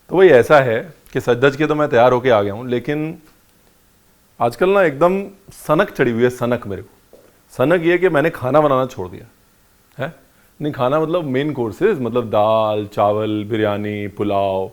तो वही ऐसा है कि सज धज के तो मैं तैयार होके आ गया हूँ, लेकिन आजकल ना एकदम सनक चढ़ी हुई है। सनक मेरे को सनक ये कि मैंने खाना बनाना छोड़ दिया है। नहीं, खाना मतलब मेन कोर्सेज, मतलब दाल चावल बिरयानी पुलाव।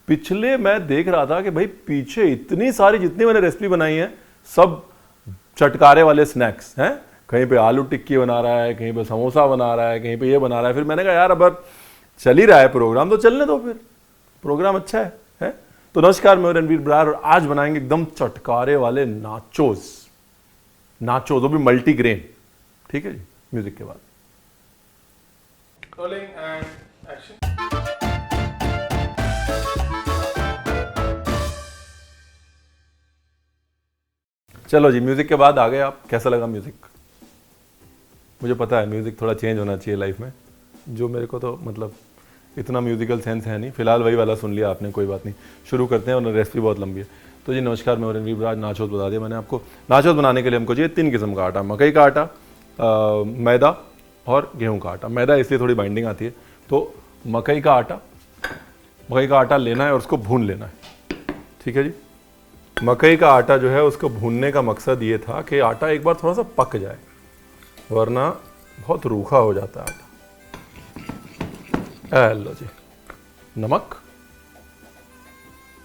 पिछले मैं देख रहा था कि भाई पीछे इतनी सारी जितनी मैंने रेसिपी बनाई है सब चटकारे वाले स्नैक्स हैं। कहीं पे आलू टिक्की बना रहा है, कहीं पे समोसा बना रहा है, कहीं पे ये बना रहा है। फिर मैंने कहा यार अब चल ही रहा है प्रोग्राम तो चलने दो, फिर प्रोग्राम अच्छा है? तो नमस्कार, मैं रणवीर बरार और आज बनाएंगे एकदम चटकारे वाले नाचोस। नाचोस वो भी मल्टीग्रेन। ठीक है जी, म्यूजिक के बाद। Rolling and action. चलो जी, म्यूजिक के बाद आ गए आप। कैसा लगा म्यूजिक? मुझे पता है म्यूजिक थोड़ा चेंज होना चाहिए लाइफ में, जो मेरे को तो मतलब इतना म्यूजिकल सेंस है नहीं। फिलहाल वही वाला सुन लिया आपने, कोई बात नहीं। शुरू करते हैं और रेसिपी बहुत लंबी है। तो जी नमस्कार, मैं रणवीर बरार। नाचोस बता दिया मैंने आपको। नाचोस बनाने के लिए हमको चाहिए 3 किस्म का आटा। मकई का आटा, मैदा और गेहूं का आटा। मैदा इसलिए थोड़ी बाइंडिंग आती है। तो मकई का आटा लेना है और उसको भून लेना है। ठीक है जी। मकई का आटा जो है उसको भूनने का मकसद ये था कि आटा एक बार थोड़ा सा पक जाए, वरना बहुत रूखा हो जाता है आटा। लो जी, नमक।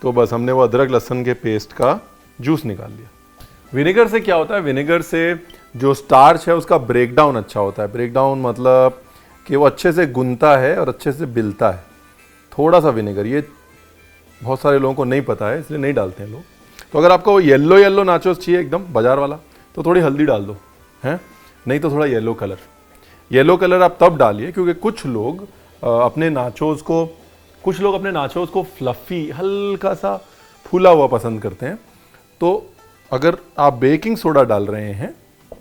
तो बस हमने वो अदरक लहसुन के पेस्ट का जूस निकाल लिया। विनेगर से क्या होता है? विनेगर से जो स्टार्च है उसका ब्रेकडाउन अच्छा होता है। ब्रेकडाउन मतलब कि वो अच्छे से गुनता है और अच्छे से बिलता है। थोड़ा सा विनेगर, ये बहुत सारे लोगों को नहीं पता है इसलिए नहीं डालते हैं लोग। तो अगर आपको येलो येलो नाचोस चाहिए एकदम बाजार वाला, तो थोड़ी हल्दी डाल दो, हैं? नहीं तो थोड़ा येलो कलर आप तब डालिए क्योंकि कुछ लोग अपने नाचोस को फ्लफी, हल्का सा फूला हुआ पसंद करते हैं। तो अगर आप बेकिंग सोडा डाल रहे हैं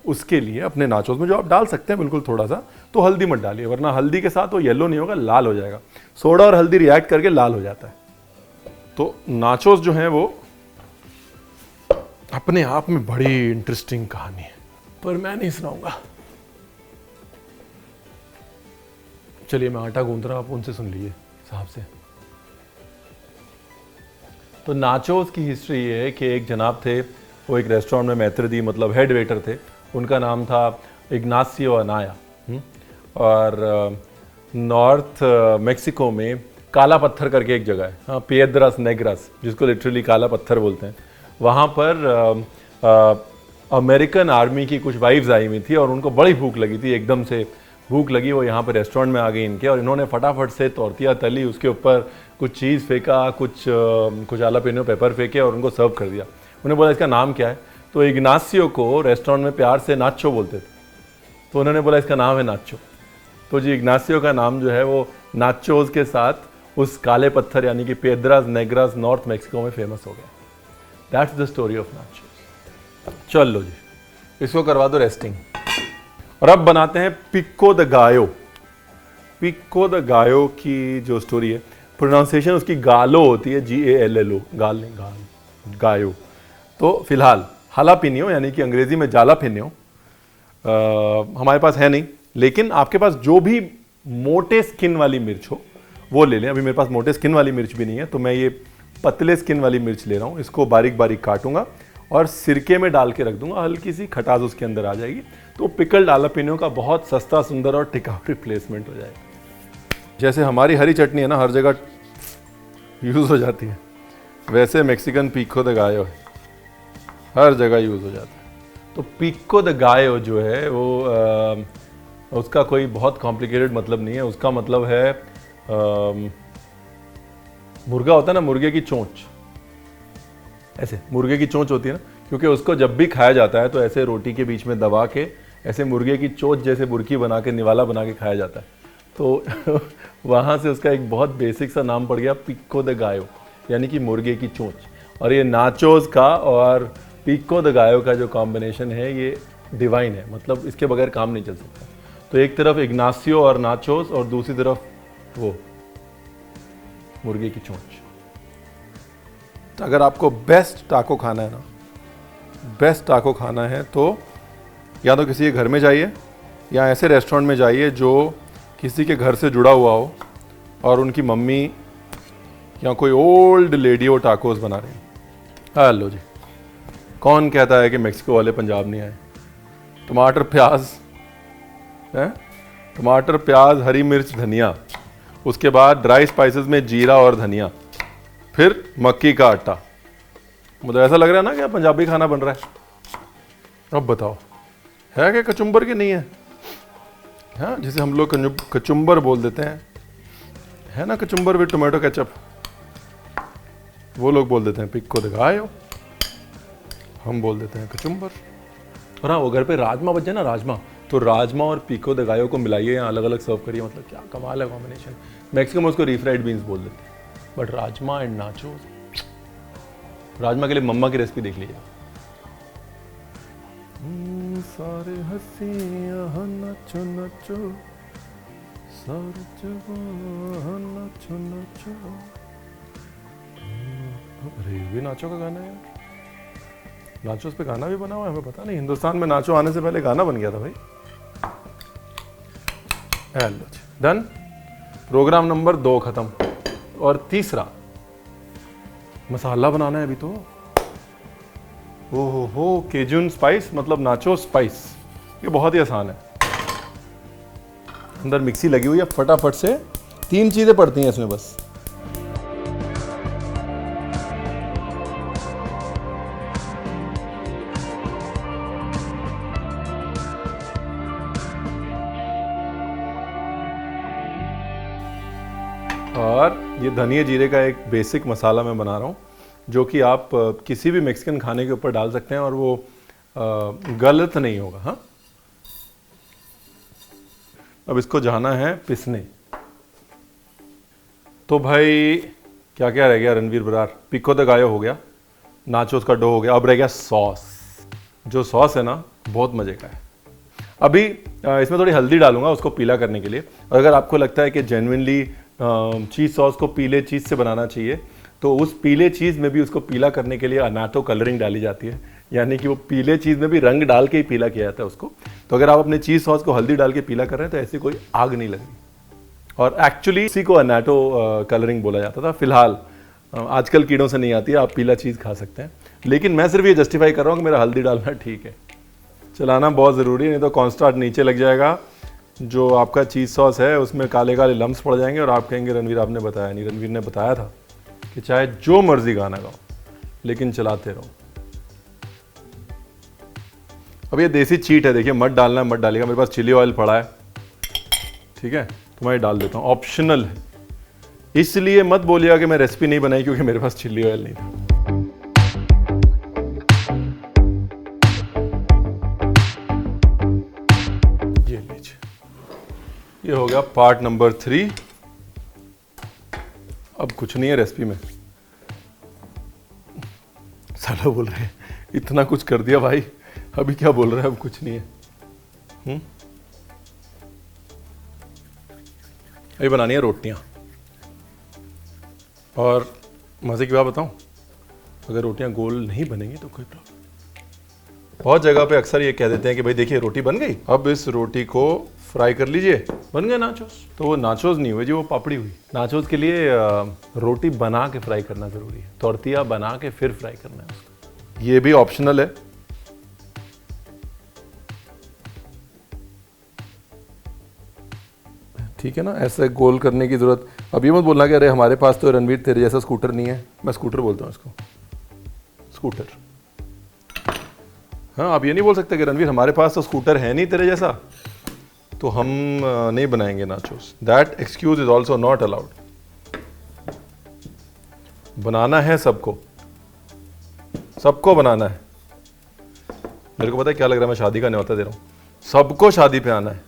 उसके लिए अपने नाचोस में, जो आप डाल सकते हैं बिल्कुल थोड़ा सा, तो हल्दी मत डालिए, वरना हल्दी के साथ वो येलो नहीं होगा, लाल हो जाएगा। सोडा और हल्दी रिएक्ट करके लाल हो जाता है। तो नाचोस जो हैं वो अपने आप में बड़ी इंटरेस्टिंग कहानी है, पर मैं नहीं सुनाऊंगा। चलिए, मैं आटा गूंथ रहा हूं, आप उनसे सुन लीजिए साहब से। तो नाचोस की हिस्ट्री ये है कि एक जनाब थे, वो एक रेस्टोरेंट में मैत्रेदी मतलब हेड वेटर थे। उनका नाम था इग्नासियो अनाया। और नॉर्थ मेक्सिको में काला पत्थर करके एक जगह है, हाँ, पिएड्रास नेग्रास, जिसको लिटरली काला पत्थर बोलते हैं। वहाँ पर अमेरिकन आर्मी की कुछ वाइफ्स आई हुई थी और उनको बड़ी भूख लगी थी। एकदम से भूख लगी, वो यहाँ पर रेस्टोरेंट में आ गई इनके, और इन्होंने फटाफट से तोरतिया तली, उसके ऊपर कुछ चीज़ फेंका, कुछ आलापेनो पेपर फेंके और उनको सर्व कर दिया। उन्हें बोला इसका नाम क्या है? तो इग्नासियो को रेस्टोरेंट में प्यार से नाचो बोलते थे, तो उन्होंने बोला इसका नाम है नाचो। तो जी इग्नासियो का नाम जो है वो नाचोस के साथ उस काले पत्थर यानी कि पिएड्रास नेग्रास नॉर्थ मैक्सिको में फेमस हो गया। That's the story of nachos. चलो जी, इसको करवा दो रेस्टिंग। और अब बनाते हैं पिको द गायो। पिको द गायो की जो स्टोरी है, प्रोनाउंसिएशन उसकी गालो होती है, GALLO, गाल नहीं, गाल, गायो। तो फिलहाल हालापिनियो यानी कि अंग्रेजी में जालापिनियो हमारे पास है नहीं, लेकिन आपके पास जो भी मोटे स्किन वाली मिर्च हो वो ले लें। अभी मेरे पास मोटे स्किन वाली मिर्च भी नहीं है, तो मैं ये पतले स्किन वाली मिर्च ले रहा हूँ। इसको बारीक बारीक काटूंगा और सिरके में डाल के रख दूंगा, हल्की सी खटास उसके अंदर आ जाएगी। तो पिकल्ड हालापिनियो का बहुत सस्ता, सुंदर और टिकाऊ रिप्लेसमेंट हो जाएगा। जैसे हमारी हरी चटनी है ना, हर जगह यूज़ हो जाती है, वैसे मैक्सिकन पिको द गायो है, हर जगह यूज़ हो जाता है। तो पिको द गायो जो है वो उसका कोई बहुत कॉम्प्लिकेटेड मतलब नहीं है। उसका मतलब है मुर्गा होता है ना, मुर्गे की चोंच, ऐसे मुर्गे की चोंच होती है ना, क्योंकि उसको जब भी खाया जाता है तो ऐसे रोटी के बीच में दबा के ऐसे मुर्गे की चोंच जैसे बुर्की बना के, निवाला बना के खाया जाता है। तो वहाँ से उसका एक बहुत बेसिक सा नाम पड़ गया पिको द गायो, यानी कि मुर्गे की चोंच। और ये नाचोस का और पिको द गायो का जो कॉम्बिनेशन है ये डिवाइन है, मतलब इसके बगैर काम नहीं चल सकता। तो एक तरफ इग्नासियो और नाचोस और दूसरी तरफ वो मुर्गे की चोंच। तो अगर आपको बेस्ट टाको खाना है ना, बेस्ट टाको खाना है तो या तो किसी के घर में जाइए या ऐसे रेस्टोरेंट में जाइए जो किसी के घर से जुड़ा हुआ हो और उनकी मम्मी यहाँ कोई ओल्ड लेडी वो टाकोस बना रही है। हेलो जी, कौन कहता है कि मेक्सिको वाले पंजाब नहीं आए? टमाटर प्याज है, टमाटर प्याज हरी मिर्च धनिया, उसके बाद ड्राई स्पाइसेस में जीरा और धनिया, फिर मक्की का आटा। मुझे ऐसा लग रहा है ना कि पंजाबी खाना बन रहा है। अब बताओ है क्या कचुम्बर की नहीं है? हाँ, जिसे हम लोग कचुम्बर बोल देते हैं, है ना, कचुम्बर विद टोमेटो केचप। वो लोग बोल देते हैं पिक्को de gallo, हम बोल देते हैं कचुम्बर। और हाँ, वो घर पे राजमा बच जाए ना, राजमा, तो राजमा और पिको de gallo को मिलाइए या अलग अलग सर्व करिए। मतलब क्या कमाल है कॉम्बिनेशन। मैक्सिको में उसको रीफ्राइड बीन्स बोल देते हैं, बट राजमा एंड नाचो, राजमा के लिए मम्मा की रेसिपी देख लीजिए। सारे हंसियां नाचो नाचो, सारे जवान नाचो नाचो। अरे ये भी नाचो का गाना है यार। नाचो पे गाना भी बना हुआ है, हमें पता नहीं। हिंदुस्तान में नाचो आने से पहले गाना बन गया था भाई। हेलो जी, डन। प्रोग्राम नंबर 2 खत्म। और तीसरा मसाला बनाना है अभी तो। ओहो हो, केजून स्पाइस मतलब नाचो स्पाइस। ये बहुत ही आसान है। अंदर मिक्सी लगी हुई है, फटाफट से 3 चीजें पड़ती हैं इसमें बस। और ये धनिया जीरे का एक बेसिक मसाला मैं बना रहा हूँ, जो कि आप किसी भी मैक्सिकन खाने के ऊपर डाल सकते हैं और वो गलत नहीं होगा। हाँ, अब इसको जाना है पिसने। तो भाई क्या क्या रह गया Ranveer Brar? Pico de gallo हो गया, नाचोस का डो हो गया, अब रह गया सॉस। जो सॉस है ना, बहुत मजे का है। अभी इसमें थोड़ी हल्दी डालूंगा उसको पीला करने के लिए। और अगर आपको लगता है कि जेन्युइनली चीज़ सॉस को पीले चीज़ से बनाना चाहिए, तो उस पीले चीज़ में भी उसको पीला करने के लिए अनाटो कलरिंग डाली जाती है, यानी कि वो पीले चीज़ में भी रंग डाल के ही पीला किया जाता है उसको। तो अगर आप अपने चीज़ सॉस को हल्दी डाल के पीला कर रहे हैं तो ऐसी कोई आग नहीं लगेगी। और एक्चुअली इसी को अनाटो कलरिंग बोला जाता था। फिलहाल आजकल कीड़ों से नहीं आती है, आप पीला चीज़ खा सकते हैं। लेकिन मैं सिर्फ ये जस्टिफाई कर रहा हूँ कि मेरा हल्दी डालना ठीक है। चलाना बहुत ज़रूरी है, नहीं तो कॉर्नस्टार्च नीचे लग जाएगा। जो आपका चीज़ सॉस है उसमें काले काले लम्स पड़ जाएंगे और आप कहेंगे रणवीर आपने बताया नहीं। रणवीर ने बताया था कि चाहे जो मर्जी गाना गाओ लेकिन चलाते रहो। अब ये देसी चीट है, देखिए, मत डालना है मत डालिएगा। मेरे पास चिली ऑयल पड़ा है, ठीक है, तो मैं डाल देता हूँ, ऑप्शनल है। इसलिए मत बोलिएगा कि मैं रेसिपी नहीं बनाई क्योंकि मेरे पास चिली ऑयल नहीं था। ये लीजिए, ये हो गया पार्ट नंबर 3। अब कुछ नहीं है रेसिपी में। साला बोल रहे हैं इतना कुछ कर दिया भाई, अभी क्या बोल रहे हैं? अब कुछ नहीं है। अभी बनानी है रोटियां। और मजे की बात बताऊं, अगर रोटियां गोल नहीं बनेंगी तो कोई प्रॉब्लम। बहुत जगह पे अक्सर ये कह देते हैं कि भाई देखिए रोटी बन गई, अब इस रोटी को फ्राई कर लीजिए, बन गए नाचोस। तो वो नाचोस नहीं हुए जी, वो पापड़ी हुई। नाचोस के लिए रोटी बना के फ्राई करना जरूरी है, टॉर्टिया बना के फिर फ्राई करना है उसको। ये भी ऑप्शनल है। ठीक है ना, ऐसे गोल करने की जरूरत। अब ये मत बोलना कि अरे हमारे पास तो रणवीर तेरे जैसा स्कूटर नहीं है। मैं स्कूटर बोलता हूँ इसको, स्कूटर। हाँ, आप ये नहीं बोल सकते कि रणवीर हमारे पास तो स्कूटर है नहीं तेरे जैसा, तो हम नहीं बनाएंगे nachos. That excuse is also not allowed. बनाना है सबको, सबको बनाना है। मेरे को पता है क्या लग रहा है, मैं शादी का न्योता दे रहा हूँ। सबको शादी पे आना है।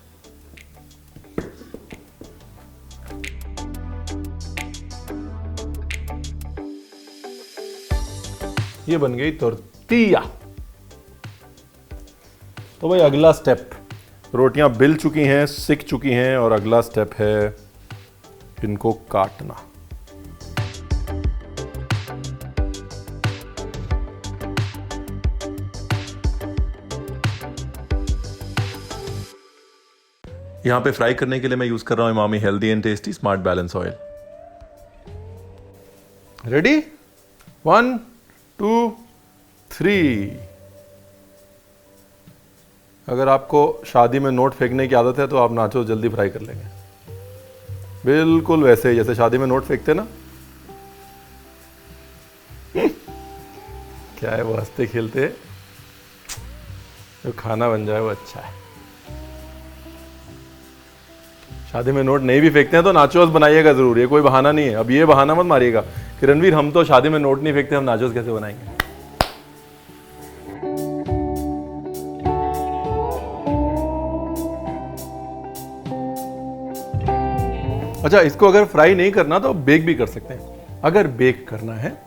ये बन गई टोर्टिया। तो भाई अगला स्टेप, रोटियां बिल चुकी हैं, सिक चुकी हैं, और अगला स्टेप है इनको काटना। यहां पे फ्राई करने के लिए मैं यूज कर रहा हूं Emami healthy and tasty smart balance oil. Ready? 1 2 3। अगर आपको शादी में नोट फेंकने की आदत है तो आप नाचोस जल्दी फ्राई कर लेंगे, बिल्कुल वैसे जैसे शादी में नोट फेंकते ना। क्या है वो, हंसते खेलते जो खाना बन जाए वो अच्छा है। शादी में नोट नहीं भी फेंकते हैं तो नाचोस बनाइएगा जरूर, ये कोई बहाना नहीं है। अब ये बहाना मत मारिएगा कि रणवीर हम तो शादी में नोट नहीं फेंकते, हम नाचोस कैसे बनाएंगे। अच्छा, इसको अगर फ्राई नहीं करना तो बेक भी कर सकते हैं। अगर बेक करना है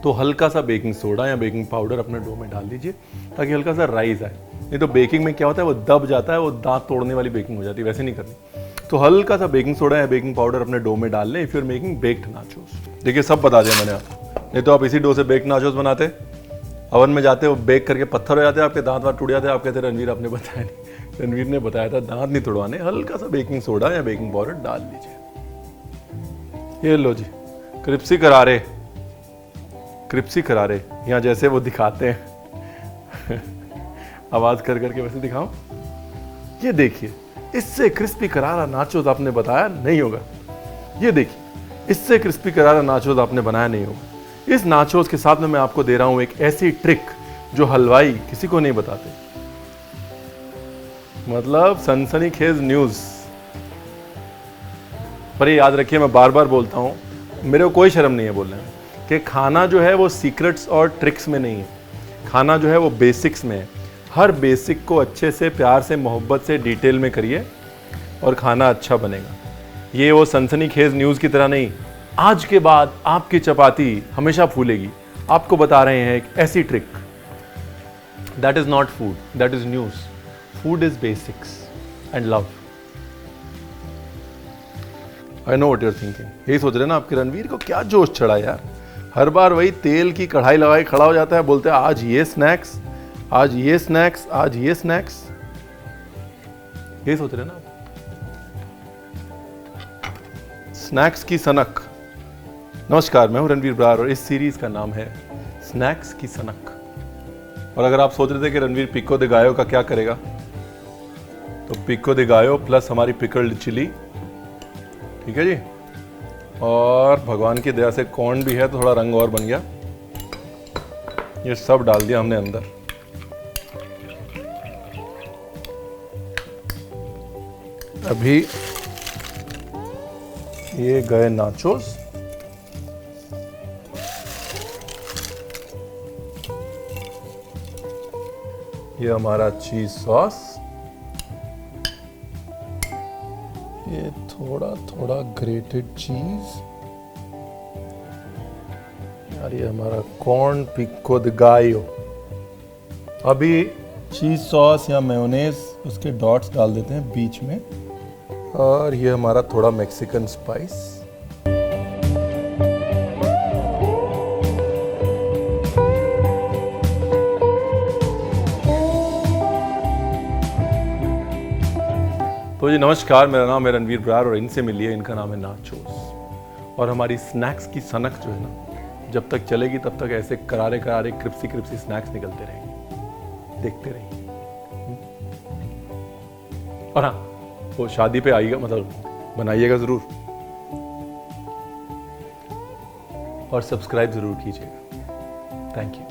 तो हल्का सा बेकिंग सोडा या बेकिंग पाउडर अपने डो में डाल दीजिए ताकि हल्का सा राइज आए। नहीं तो बेकिंग में क्या होता है, वो दब जाता है, वो दांत तोड़ने वाली बेकिंग हो जाती है, वैसे नहीं करनी। तो हल्का सा बेकिंग सोडा या बेकिंग पाउडर अपने डो में डाल लें if you are making baked nachos. देखिए सब बता दिया मैंने आपको, नहीं तो आप इसी डो से बेक्ड नाचोस बनाते, अवन में जाते, वो बेक करके पत्थर हो जाते, आपके दांत वाँत टूट जाते, आप कहते रणवीर आपने बताया नहीं। रणवीर ने बताया था दांत नहीं तोड़वाने, हल्का सा बेकिंग सोडा या बेकिंग पाउडर डाल लीजिए। ये लो जी, क्रिप्सी करारे, क्रिप्सी करारे, यहाँ जैसे वो दिखाते हैं आवाज कर करके वैसे दिखाओ। ये देखिए, इससे क्रिस्पी करारा नाचोस आपने बताया नहीं होगा। ये देखिए, इससे क्रिस्पी करारा नाचोस आपने बनाया नहीं होगा। इस नाचोस के साथ में मैं आपको दे रहा हूं एक ऐसी ट्रिक जो हलवाई किसी को नहीं बताते। मतलब सनसनीखेज न्यूज। पर ये याद रखिए, मैं बार बार बोलता हूं, मेरे को कोई शर्म नहीं है बोलने में कि खाना जो है वो सीक्रेट्स और ट्रिक्स में नहीं है। खाना जो है वो बेसिक्स में है। हर बेसिक को अच्छे से, प्यार से, मोहब्बत से, डिटेल में करिए और खाना अच्छा बनेगा। ये वो सनसनीखेज न्यूज़ की तरह नहीं, आज के बाद आपकी चपाती हमेशा फूलेगी। आपको बता रहे हैं एक ऐसी trick. That is not food, that is news. Food is basics and love. I know what you are thinking. यही सोच रहे हैं ना आपके रणवीर को क्या जोश चढ़ा यार, हर बार वही तेल की कढ़ाई लगाए खड़ा हो जाता है, बोलते हैं आज ये स्नैक्स, आज ये स्नैक्स, आज ये स्नैक्स। यही सोच रहे हैं ना आप। स्नैक्स की सनक। नमस्कार, मैं हूं रणवीर ब्रार और इस सीरीज का नाम है स्नैक्स की सनक। और अगर आप सोच रहे थे कि रणवीर पिको दे गायो का क्या करेगा, तो पिको दे गायो प्लस हमारी पिकल्ड चिली, ठीक है जी, और भगवान की दया से कॉर्न भी है तो थोड़ा रंग और बन गया। ये सब डाल दिया हमने अंदर। अभी ये गए नाचोस। ये हमारा चीज सॉस, ये थोड़ा थोड़ा ग्रेटेड चीज, और ये हमारा कॉर्न पिको द गायो। अभी चीज सॉस या मेयोनेज उसके डॉट्स डाल देते हैं बीच में, और ये हमारा थोड़ा मैक्सिकन स्पाइस। तो जी नमस्कार, मेरा नाम है रणवीर ब्रार और इनसे मिलिए, इनका नाम है नाचोस। और हमारी स्नैक्स की सनक जो है ना, जब तक चलेगी तब तक ऐसे करारे करारे क्रिप्सी क्रिप्सी स्नैक्स निकलते रहेंगे, देखते रहेंगे। और हाँ, वो शादी पे आइएगा, मतलब बनाइएगा जरूर, और सब्सक्राइब जरूर कीजिएगा। Thank you.